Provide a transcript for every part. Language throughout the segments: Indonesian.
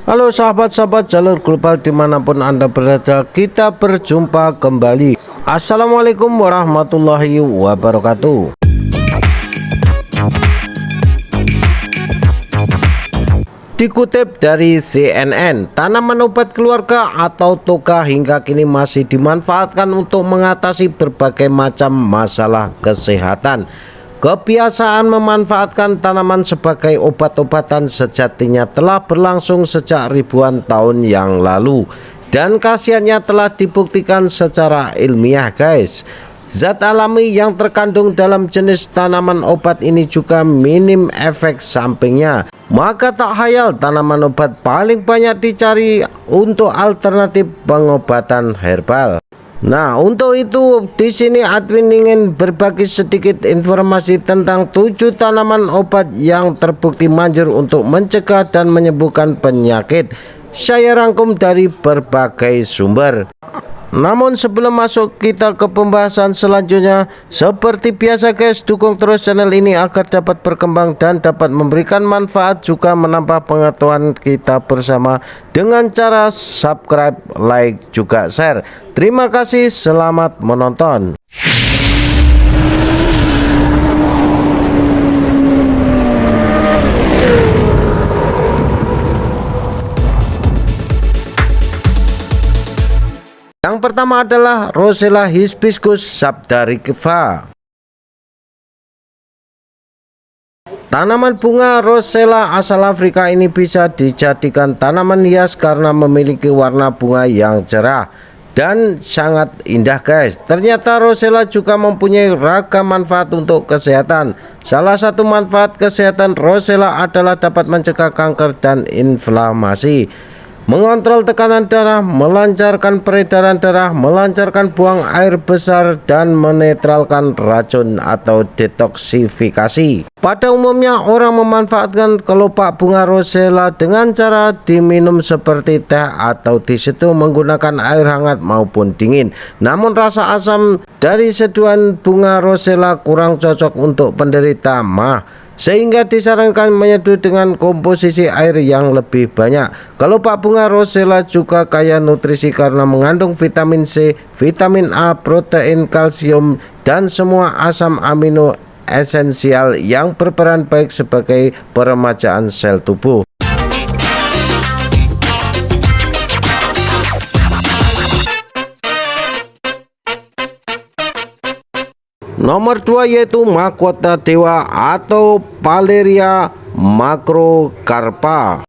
Halo sahabat-sahabat jalur global dimanapun Anda berada, kita berjumpa kembali. Assalamualaikum warahmatullahi wabarakatuh. Dikutip dari CNN, tanaman obat keluarga atau toga hingga kini masih dimanfaatkan untuk mengatasi berbagai macam masalah kesehatan. Kebiasaan memanfaatkan tanaman sebagai obat-obatan sejatinya telah berlangsung sejak ribuan tahun yang lalu, dan khasiatnya telah dibuktikan secara ilmiah, guys. Zat alami yang terkandung dalam jenis tanaman obat ini juga minim efek sampingnya. Maka tak hayal tanaman obat paling banyak dicari untuk alternatif pengobatan herbal. Nah, untuk itu di sini admin ingin berbagi sedikit informasi tentang 7 tanaman obat yang terbukti manjur untuk mencegah dan menyembuhkan penyakit. Saya rangkum dari berbagai sumber. Namun sebelum masuk kita ke pembahasan selanjutnya, seperti biasa guys, dukung terus channel ini agar dapat berkembang dan dapat memberikan manfaat, juga menambah pengetahuan kita bersama dengan cara subscribe, like, juga share. Terima kasih, selamat menonton. Yang pertama adalah Rosella Hibiscus sabdariffa. Tanaman bunga Rosella asal Afrika ini bisa dijadikan tanaman hias karena memiliki warna bunga yang cerah dan sangat indah, guys. Ternyata Rosella juga mempunyai ragam manfaat untuk kesehatan. Salah satu manfaat kesehatan Rosella adalah dapat mencegah kanker dan inflamasi, mengontrol tekanan darah, melancarkan peredaran darah, melancarkan buang air besar, dan menetralkan racun atau detoksifikasi. Pada umumnya orang memanfaatkan kelopak bunga Rosella dengan cara diminum seperti teh atau diseduh menggunakan air hangat maupun dingin. Namun rasa asam dari seduhan bunga Rosella kurang cocok untuk penderita MAH, sehingga disarankan menyeduh dengan komposisi air yang lebih banyak. Kelopak bunga Rosella juga kaya nutrisi karena mengandung vitamin C, vitamin A, protein, kalsium, dan semua asam amino esensial yang berperan baik sebagai peremajaan sel tubuh. Nomor 2 yaitu mahkota dewa atau Valeria macrocarpa.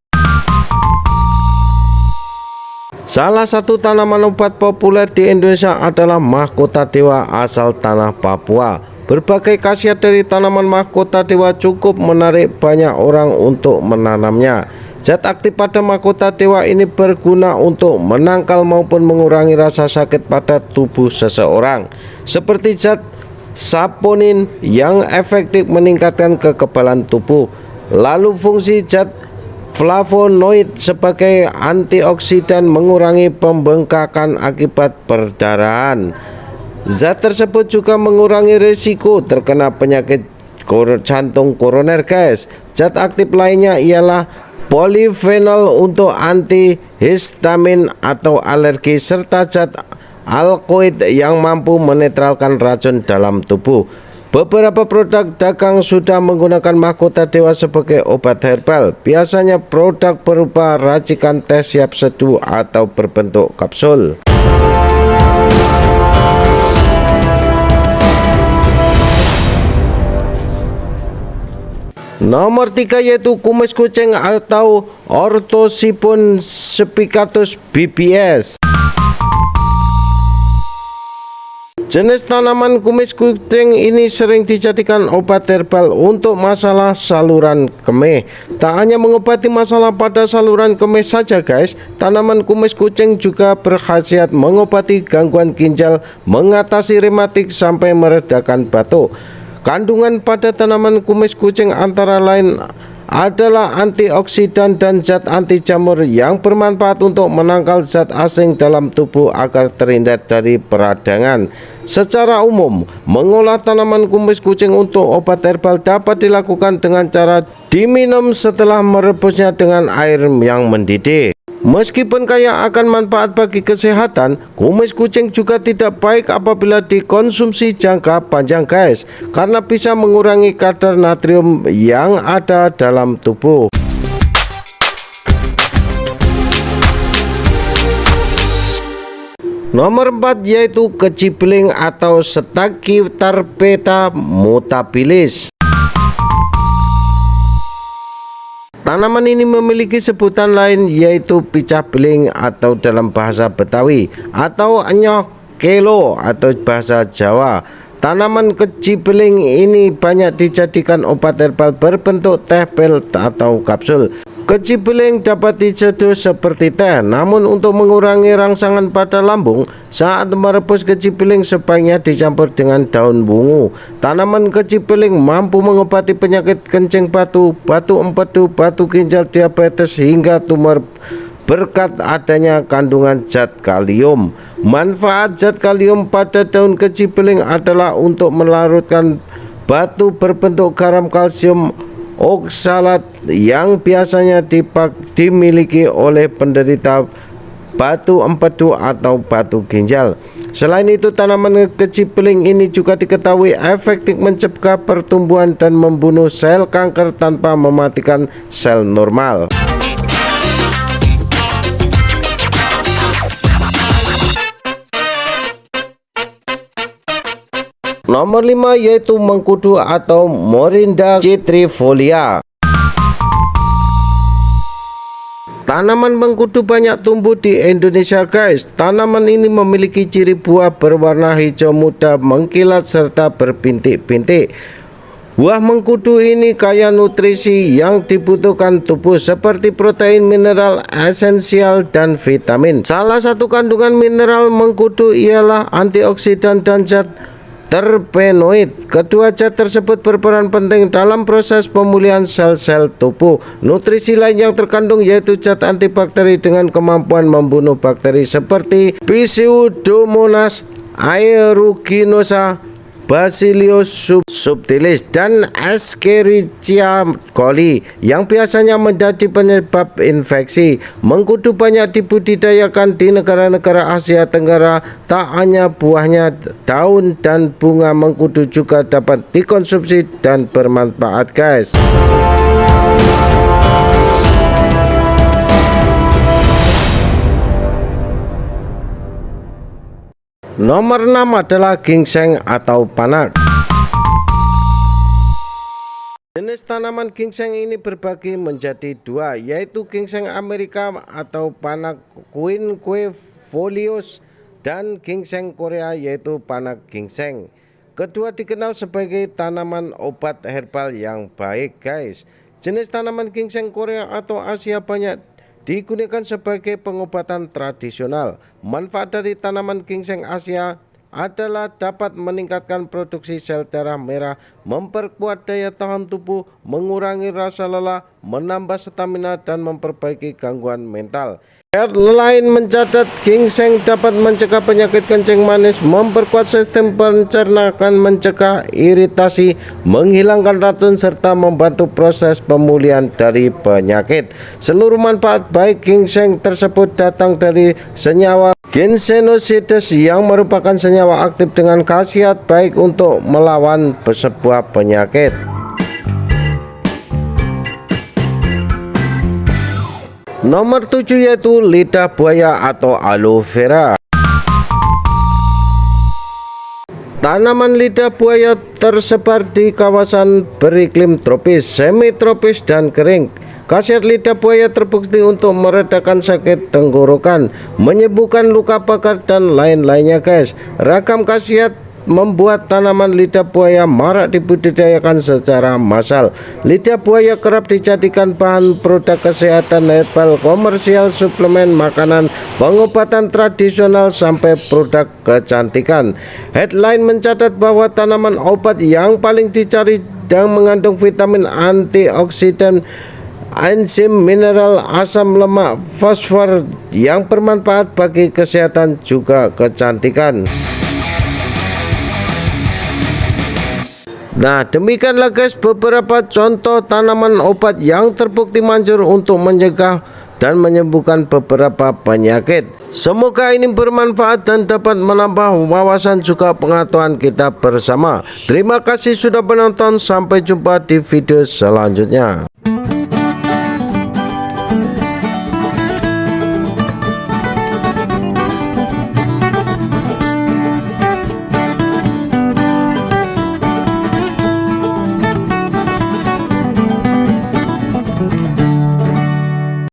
Salah satu tanaman obat populer di Indonesia adalah mahkota dewa asal tanah Papua. Berbagai khasiat dari tanaman mahkota dewa cukup menarik banyak orang untuk menanamnya. Zat aktif pada mahkota dewa ini berguna untuk menangkal maupun mengurangi rasa sakit pada tubuh seseorang, seperti zat saponin yang efektif meningkatkan kekebalan tubuh. Lalu fungsi zat flavonoid sebagai antioksidan mengurangi pembengkakan akibat perdarahan. Zat tersebut juga mengurangi risiko terkena penyakit jantung koroner, guys. Zat aktif lainnya ialah polifenol untuk antihistamin atau alergi, serta zat alkoid yang mampu menetralkan racun dalam tubuh. Beberapa produk dagang sudah menggunakan mahkota dewa sebagai obat herbal. Biasanya produk berupa racikan teh siap seduh atau berbentuk kapsul. Nomor 3 yaitu kumis kucing atau Orthosipun spicatus BBS. Jenis tanaman kumis kucing ini sering dijadikan obat herbal untuk masalah saluran kemih. Tak hanya mengobati masalah pada saluran kemih saja, guys, tanaman kumis kucing juga berkhasiat mengobati gangguan ginjal, mengatasi rematik, sampai meredakan batuk. Kandungan pada tanaman kumis kucing antara lain adalah antioksidan dan zat anti jamur yang bermanfaat untuk menangkal zat asing dalam tubuh agar terhindar dari peradangan. Secara umum, mengolah tanaman kumis kucing untuk obat herbal dapat dilakukan dengan cara diminum setelah merebusnya dengan air yang mendidih. Meskipun kaya akan manfaat bagi kesehatan, kumis kucing juga tidak baik apabila dikonsumsi jangka panjang guys, karena bisa mengurangi kadar natrium yang ada dalam tubuh. Nomor 4 yaitu kecimpling atau Stachytarpeta mutabilis. Tanaman ini memiliki sebutan lain yaitu picah beling atau dalam bahasa Betawi, atau enyoh kelo atau bahasa Jawa. Tanaman kecimpling ini banyak dijadikan obat herbal berbentuk teh pil atau kapsul. Kecimpling dapat diseduh seperti teh, namun untuk mengurangi rangsangan pada lambung saat merebus kecimpling sebaiknya dicampur dengan daun bungu. Tanaman kecimpling mampu mengobati penyakit kencing batu, batu empedu, batu ginjal, diabetes hingga tumor berkat adanya kandungan zat kalium. Manfaat zat kalium pada daun kecimpling adalah untuk melarutkan batu berbentuk garam kalsium oksalat yang biasanya dimiliki oleh penderita batu empedu atau batu ginjal. Selain itu, tanaman kecimpling ini juga diketahui efektif mencegah pertumbuhan dan membunuh sel kanker tanpa mematikan sel normal. Nomor 5 yaitu mengkudu atau Morinda citrifolia. Tanaman mengkudu banyak tumbuh di Indonesia guys. Tanaman ini memiliki ciri buah berwarna hijau muda mengkilat serta berbintik-bintik. Buah mengkudu ini kaya nutrisi yang dibutuhkan tubuh seperti protein, mineral esensial, dan vitamin. Salah satu kandungan mineral mengkudu ialah antioksidan dan zat terpenoid. Kedua zat tersebut berperan penting dalam proses pemulihan sel-sel tubuh. Nutrisi lain yang terkandung yaitu zat antibakteri dengan kemampuan membunuh bakteri seperti Pseudomonas aeruginosa, Bacillus subtilis, dan Escherichia coli yang biasanya menjadi penyebab infeksi. Mengkudu banyak dibudidayakan di negara-negara Asia Tenggara. Tak hanya buahnya, daun dan bunga mengkudu juga dapat dikonsumsi dan bermanfaat guys. Nomor 6 adalah ginseng atau panak. Jenis tanaman ginseng ini berbagi menjadi dua, yaitu ginseng Amerika atau panak quinquefolios dan ginseng Korea yaitu panak ginseng. Kedua dikenal sebagai tanaman obat herbal yang baik guys. Jenis tanaman ginseng Korea atau Asia banyak digunakan sebagai pengobatan tradisional. Manfaat dari tanaman ginseng Asia adalah dapat meningkatkan produksi sel darah merah, memperkuat daya tahan tubuh, mengurangi rasa lelah, menambah stamina, dan memperbaiki gangguan mental. Lain mencatat ginseng dapat mencegah penyakit kencing manis, memperkuat sistem pencernaan, mencegah iritasi, menghilangkan racun, serta membantu proses pemulihan dari penyakit. Seluruh manfaat baik ginseng tersebut datang dari senyawa ginsenosides yang merupakan senyawa aktif dengan khasiat baik untuk melawan sebuah penyakit. Nomor 7 yaitu lidah buaya atau aloe vera. Tanaman lidah buaya tersebar di kawasan beriklim tropis, semi tropis, dan kering. Khasiat lidah buaya terbukti untuk meredakan sakit tenggorokan, menyembuhkan luka bakar, dan lain-lainnya guys. Ragam khasiat membuat tanaman lidah buaya marak dibudidayakan secara massal. Lidah buaya kerap dijadikan bahan produk kesehatan herbal komersial, suplemen makanan, pengobatan tradisional, sampai produk kecantikan. Headline mencatat bahwa tanaman obat yang paling dicari dan mengandung vitamin, antioksidan, enzim, mineral, asam lemak, fosfor yang bermanfaat bagi kesehatan juga kecantikan. Nah, demikianlah guys beberapa contoh tanaman obat yang terbukti manjur untuk mencegah dan menyembuhkan beberapa penyakit. Semoga ini bermanfaat dan dapat menambah wawasan juga pengetahuan kita bersama. Terima kasih sudah menonton, sampai jumpa di video selanjutnya.